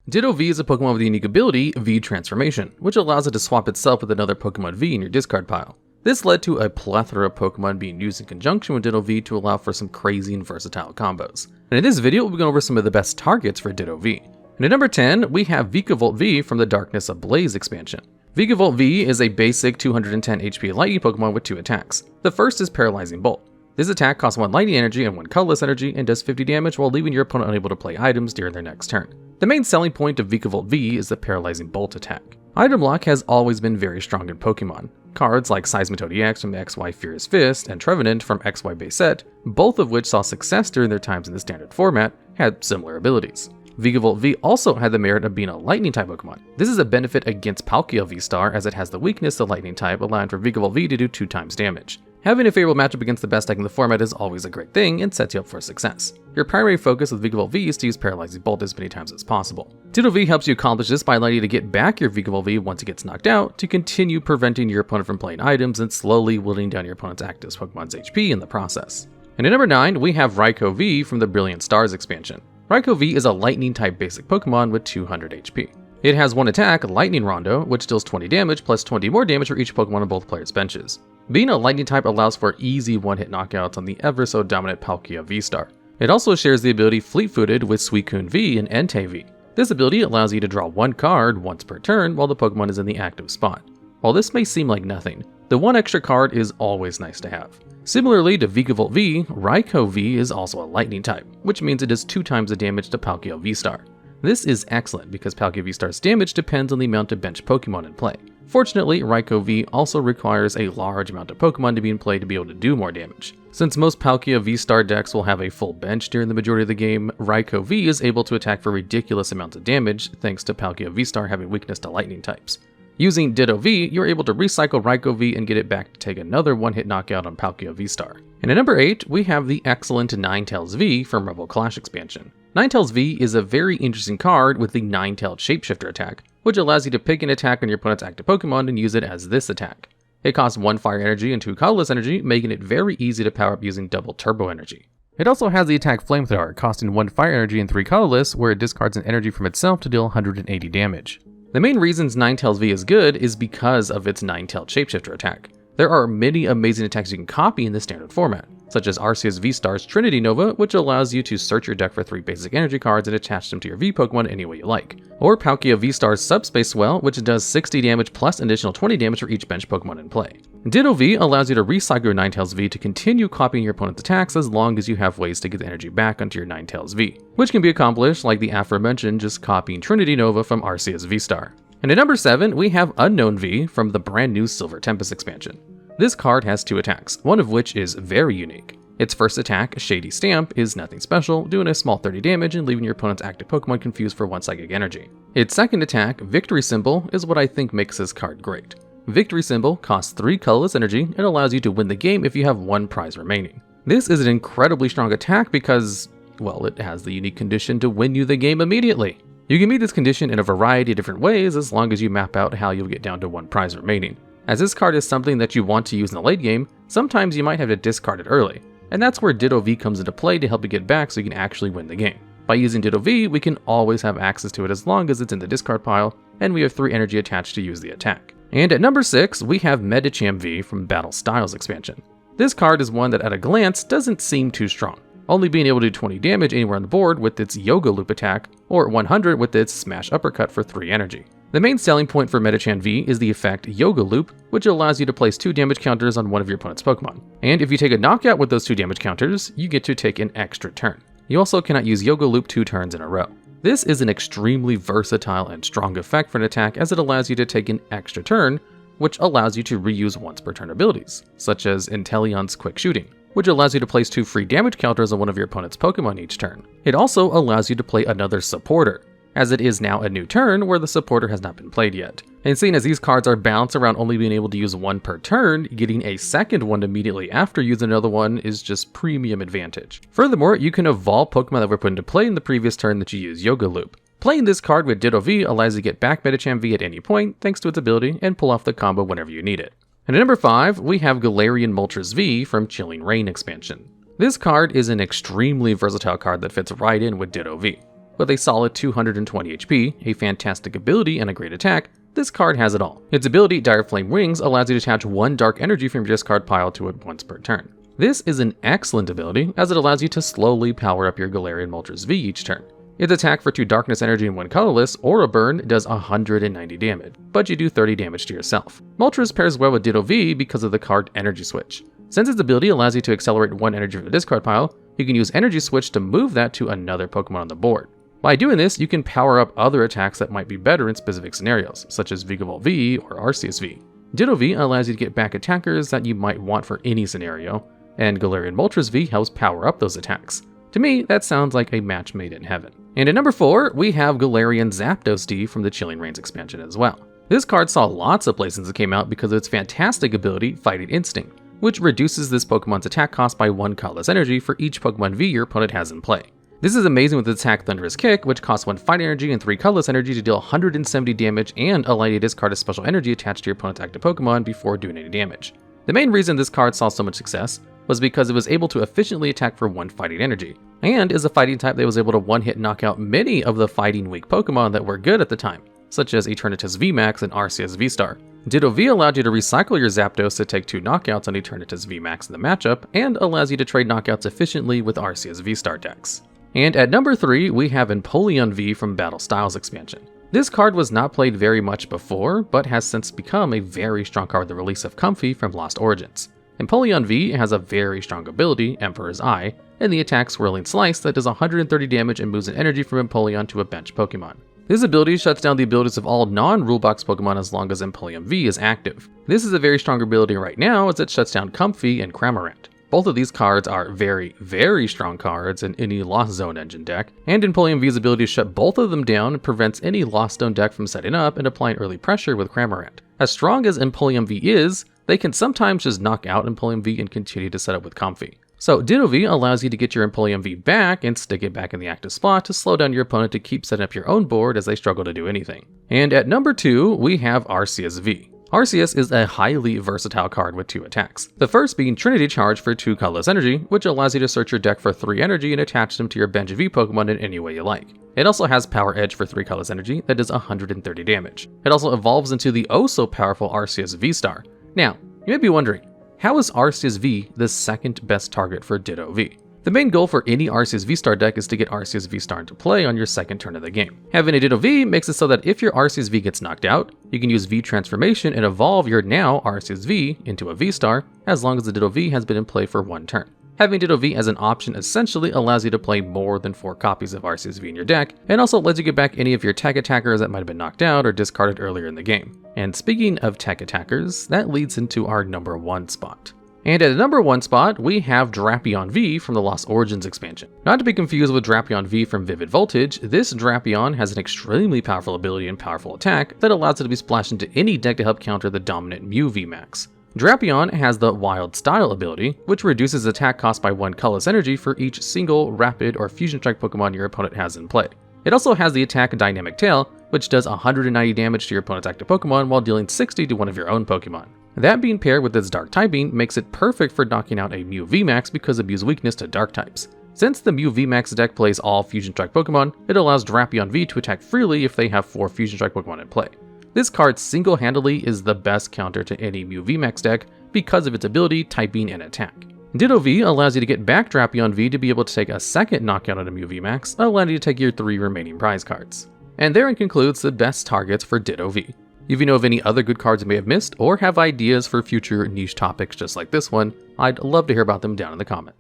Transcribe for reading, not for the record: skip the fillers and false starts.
Ditto V is a Pokemon with the unique ability, V Transformation, which allows it to swap itself with another Pokemon V in your discard pile. This led to a plethora of Pokemon being used in conjunction with Ditto V to allow for some crazy and versatile combos. And in this video, we'll be going over some of the best targets for Ditto V. And at number 10, we have VIkavolt V from the Darkness Ablaze expansion. VIkavolt V is a basic 210 HP lightning Pokemon with 2 attacks. The first is Paralyzing Bolt. This attack costs 1 lightning energy and 1 colorless energy and does 50 damage while leaving your opponent unable to play items during their next turn. The main selling point of VIkavolt V is the Paralyzing Bolt attack. Item lock has always been very strong in Pokemon. Cards like Seismitoad EX from the XY Furious Fist and Trevenant from XY base set, both of which saw success during their times in the standard format, had similar abilities. VIkavolt V also had the merit of being a lightning type Pokemon. This is a benefit against Palkia V-Star as it has the weakness to lightning type, allowing for VIkavolt V to do 2 times damage. Having a favorable matchup against the best deck in the format is always a great thing and sets you up for success. Your primary focus with VIkavolt V is to use Paralyzing Bolt as many times as possible. Ditto V helps you accomplish this by allowing you to get back your VIkavolt V once it gets knocked out to continue preventing your opponent from playing items and slowly whittling down your opponent's active Pokemon's HP in the process. And at number 9, we have Raikou V from the Brilliant Stars expansion. Raikou V is a lightning type basic Pokemon with 200 HP. It has 1 attack, Lightning Rondo, which deals 20 damage plus 20 more damage for each Pokemon on both players' benches. Being a lightning type allows for easy one-hit knockouts on the ever so dominant Palkia V-Star. It also shares the ability Fleet-Footed with Suicune V and Entei V. This ability allows you to draw 1 card once per turn while the Pokemon is in the active spot. While this may seem like nothing, the 1 extra card is always nice to have. Similarly to VIkavolt V, Raikou V is also a lightning type, which means it does 2 times the damage to Palkia V-Star. This is excellent because Palkia V-Star's damage depends on the amount of bench Pokemon in play. Fortunately, Raikou V also requires a large amount of Pokemon to be in play to be able to do more damage. Since most Palkia V-Star decks will have a full bench during the majority of the game, Raikou V is able to attack for ridiculous amounts of damage thanks to Palkia V-Star having weakness to lightning types. Using Ditto V, you're able to recycle Raikou V and get it back to take another one-hit knockout on Palkia V-Star. And at number 8, we have the excellent Ninetales V from Rebel Clash expansion. Ninetales V is a very interesting card with the Nine-Tailed Shapeshifter attack, which allows you to pick an attack on your opponent's active Pokemon and use it as this attack. It costs 1 fire energy and 2 colorless energy, making it very easy to power up using double turbo energy. It also has the attack Flamethrower, costing 1 fire energy and 3 colorless, where it discards an energy from itself to deal 180 damage. The main reasons Ninetales V is good is because of its Nine-Tailed Shapeshifter attack. There are many amazing attacks you can copy in the standard format, such as Arceus V-Star's Trinity Nova, which allows you to search your deck for 3 basic energy cards and attach them to your V Pokemon any way you like. Or Palkia V-Star's Subspace Swell, which does 60 damage plus an additional 20 damage for each bench Pokemon in play. Ditto V allows you to recycle your Ninetales V to continue copying your opponent's attacks as long as you have ways to get the energy back onto your Ninetales V, which can be accomplished like the aforementioned just copying Trinity Nova from Arceus V-Star. And at number 7, we have Unown V from the brand new Silver Tempest expansion. This card has 2 attacks, one of which is very unique. Its first attack, Shady Stamp, is nothing special, doing a small 30 damage and leaving your opponent's active Pokemon confused for 1 psychic energy. Its second attack, Victory Symbol, is what I think makes this card great. Victory Symbol costs 3 colorless energy and allows you to win the game if you have 1 prize remaining. This is an incredibly strong attack because, well, it has the unique condition to win you the game immediately. You can meet this condition in a variety of different ways as long as you map out how you'll get down to 1 prize remaining. As this card is something that you want to use in the late game, sometimes you might have to discard it early, and that's where Ditto V comes into play to help you get back so you can actually win the game. By using Ditto V, we can always have access to it as long as it's in the discard pile, and we have 3 energy attached to use the attack. And at number 6, we have Medicham V from Battle Styles expansion. This card is one that at a glance doesn't seem too strong, only being able to do 20 damage anywhere on the board with its Yoga Loop attack, or 100 with its Smash Uppercut for 3 energy. The main selling point for Medicham V is the effect Yoga Loop, which allows you to place 2 damage counters on one of your opponent's Pokemon. And if you take a knockout with those 2 damage counters, you get to take an extra turn. You also cannot use Yoga Loop 2 turns in a row. This is an extremely versatile and strong effect for an attack as it allows you to take an extra turn, which allows you to reuse once per turn abilities, such as Inteleon's Quick Shooting, which allows you to place 2 free damage counters on one of your opponent's Pokemon each turn. It also allows you to play another supporter, as it is now a new turn where the supporter has not been played yet. And seeing as these cards are balanced around only being able to use 1 per turn, getting a second one immediately after using another one is just premium advantage. Furthermore, you can evolve Pokemon that were put into play in the previous turn that you use Yoga Loop. Playing this card with Ditto V allows you to get back Medicham V at any point thanks to its ability and pull off the combo whenever you need it. And at number 5, we have Galarian Moltres V from Chilling Reign expansion. This card is an extremely versatile card that fits right in with Ditto V. With a solid 220 HP, a fantastic ability, and a great attack, this card has it all. Its ability, Dire Flame Wings, allows you to attach 1 dark energy from your discard pile to it once per turn. This is an excellent ability, as it allows you to slowly power up your Galarian Moltres V each turn. Its attack for 2 darkness energy and 1 colorless, or a burn, does 190 damage, but you do 30 damage to yourself. Moltres pairs well with Ditto V because of the card Energy Switch. Since its ability allows you to accelerate 1 energy from the discard pile, you can use Energy Switch to move that to another Pokemon on the board. By doing this, you can power up other attacks that might be better in specific scenarios, such as VIkavolt V or Arceus V. Ditto V allows you to get back attackers that you might want for any scenario, and Galarian Moltres V helps power up those attacks. To me, that sounds like a match made in heaven. And at number 4, we have Galarian Zapdos V from the Chilling Reigns expansion as well. This card saw lots of play since it came out because of its fantastic ability, Fighting Instinct, which reduces this Pokemon's attack cost by 1 colorless energy for each Pokemon V your opponent has in play. This is amazing with its attack Thunderous Kick, which costs 1 fight energy and 3 colorless energy to deal 170 damage and allow you to discard a special energy attached to your opponent's active Pokemon before doing any damage. The main reason this card saw so much success was because it was able to efficiently attack for 1 fighting energy, and is a fighting type that was able to one-hit knock out many of the fighting weak Pokemon that were good at the time, such as Eternatus VMAX and Arceus V-Star. Ditto V allowed you to recycle your Zapdos to take 2 knockouts on Eternatus VMAX in the matchup, and allows you to trade knockouts efficiently with Arceus V-Star decks. And at number 3, we have Empoleon V from Battle Styles expansion. This card was not played very much before, but has since become a very strong card with the release of Comfey from Lost Origins. Empoleon V has a very strong ability, Emperor's Eye, and the attack Swirling Slice that does 130 damage and moves an energy from Empoleon to a bench Pokemon. This ability shuts down the abilities of all non-rulebox Pokemon as long as Empoleon V is active. This is a very strong ability right now as it shuts down Comfey and Cramorant. Both of these cards are very, very strong cards in any Lost Zone engine deck, and Empoleon V's ability to shut both of them down prevents any Lost Zone deck from setting up and applying early pressure with Cramorant. As strong as Empoleon V is, they can sometimes just knock out Empoleon V and continue to set up with Comfey. So Ditto V allows you to get your Empoleon V back and stick it back in the active spot to slow down your opponent to keep setting up your own board as they struggle to do anything. And at number 2, we have Arceus V. Arceus is a highly versatile card with 2 attacks. The first being Trinity Charge for 2 colorless energy, which allows you to search your deck for 3 energy and attach them to your bench V Pokemon in any way you like. It also has Power Edge for 3 colorless energy that does 130 damage. It also evolves into the oh-so-powerful Arceus V-Star. Now, you may be wondering, how is Arceus V the second best target for Ditto V? The main goal for any Arceus V-Star deck is to get Arceus V-Star into play on your second turn of the game. Having a Ditto V makes it so that if your Arceus V gets knocked out, you can use V Transformation and evolve your now Arceus V into a V-Star as long as the Ditto V has been in play for 1 turn. Having Ditto V as an option essentially allows you to play more than 4 copies of Arceus V in your deck, and also lets you get back any of your tech attackers that might have been knocked out or discarded earlier in the game. And speaking of tech attackers, that leads into our number 1 spot. And at the number 1 spot, we have Drapion V from the Lost Origins expansion. Not to be confused with Drapion V from Vivid Voltage, this Drapion has an extremely powerful ability and powerful attack that allows it to be splashed into any deck to help counter the dominant Mew VMAX. Drapion has the Wild Style ability, which reduces attack cost by 1 colorless energy for each single Rapid or Fusion Strike Pokemon your opponent has in play. It also has the attack Dynamic Tail, which does 190 damage to your opponent's active Pokemon while dealing 60 to one of your own Pokemon. That being paired with its Dark typing makes it perfect for knocking out a Mew VMAX because of Mew's weakness to Dark types. Since the Mew VMAX deck plays all Fusion Strike Pokemon, it allows Drapion V to attack freely if they have 4 Fusion Strike Pokemon in play. This card single-handedly is the best counter to any Mew VMAX deck because of its ability, typing, and attack. Ditto V allows you to get back Drapion V to be able to take a second knockout on a Mew VMAX, allowing you to take your 3 remaining prize cards. And therein concludes the best targets for Ditto V. If you know of any other good cards you may have missed, or have ideas for future niche topics just like this one, I'd love to hear about them down in the comments.